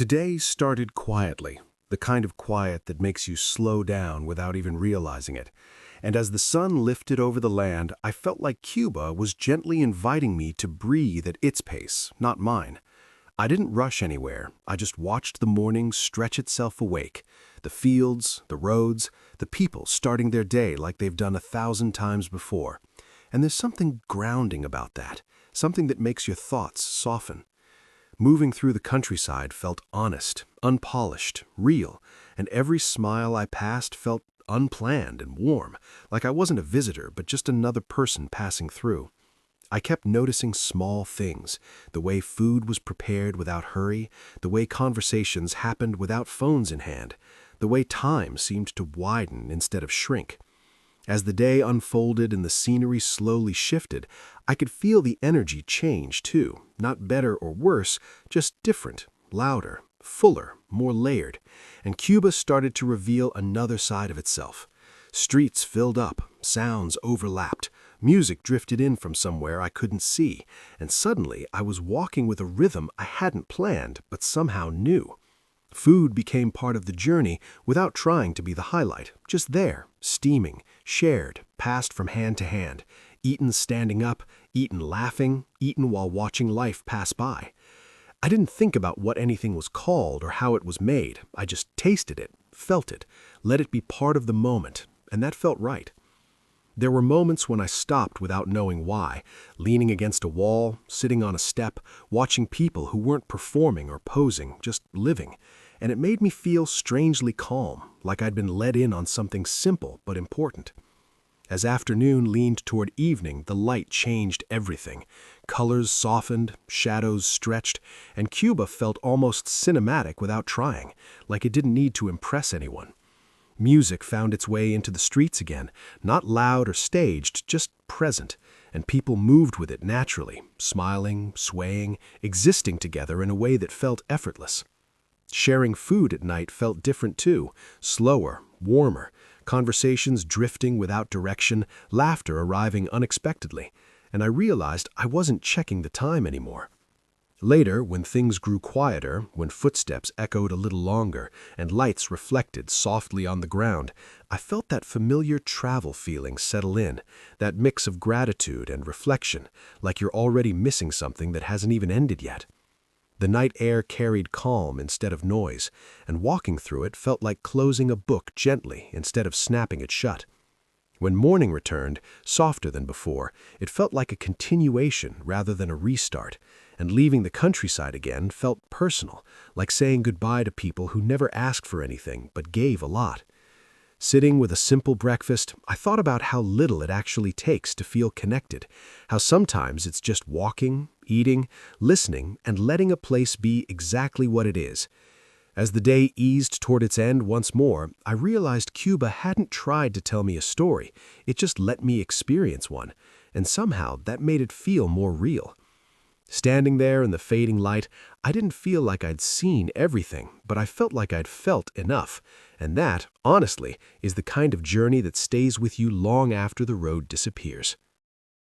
Today started quietly, the kind of quiet that makes you slow down without even realizing it. And as the sun lifted over the land, I felt like Cuba was gently inviting me to breathe at its pace, not mine. I didn't rush anywhere. I just watched the morning stretch itself awake. The fields, the roads, the people starting their day like they've done 1,000 times before. And there's something grounding about that, something that makes your thoughts soften. Moving through the countryside felt honest, unpolished, real, and every smile I passed felt unplanned and warm, like I wasn't a visitor but just another person passing through. I kept noticing small things, the way food was prepared without hurry, the way conversations happened without phones in hand, the way time seemed to widen instead of shrink. As the day unfolded and the scenery slowly shifted, I could feel the energy change too, not better or worse, just different, louder, fuller, more layered, and Cuba started to reveal another side of itself. Streets filled up, sounds overlapped, music drifted in from somewhere I couldn't see, and suddenly I was walking with a rhythm I hadn't planned but somehow knew. Food became part of the journey without trying to be the highlight, just there, steaming, shared, passed from hand to hand, eaten standing up, eaten laughing, eaten while watching life pass by. I didn't think about what anything was called or how it was made. I just tasted it, felt it, let it be part of the moment, and that felt right. There were moments when I stopped without knowing why, leaning against a wall, sitting on a step, watching people who weren't performing or posing, just living, and it made me feel strangely calm, like I'd been let in on something simple but important. As afternoon leaned toward evening, the light changed everything. Colors softened, shadows stretched, and Cuba felt almost cinematic without trying, like it didn't need to impress anyone. Music found its way into the streets again, not loud or staged, just present, and people moved with it naturally, smiling, swaying, existing together in a way that felt effortless. Sharing food at night felt different too, slower, warmer, conversations drifting without direction, laughter arriving unexpectedly, and I realized I wasn't checking the time anymore. Later, when things grew quieter, when footsteps echoed a little longer and lights reflected softly on the ground, I felt that familiar travel feeling settle in, that mix of gratitude and reflection, like you're already missing something that hasn't even ended yet. The night air carried calm instead of noise, and walking through it felt like closing a book gently instead of snapping it shut. When morning returned, softer than before, it felt like a continuation rather than a restart, and leaving the countryside again felt personal, like saying goodbye to people who never asked for anything but gave a lot. Sitting with a simple breakfast, I thought about how little it actually takes to feel connected, how sometimes it's just walking, eating, listening, and letting a place be exactly what it is. As the day eased toward its end once more, I realized Cuba hadn't tried to tell me a story, it just let me experience one, and somehow that made it feel more real. Standing there in the fading light, I didn't feel like I'd seen everything, but I felt like I'd felt enough, and that, honestly, is the kind of journey that stays with you long after the road disappears.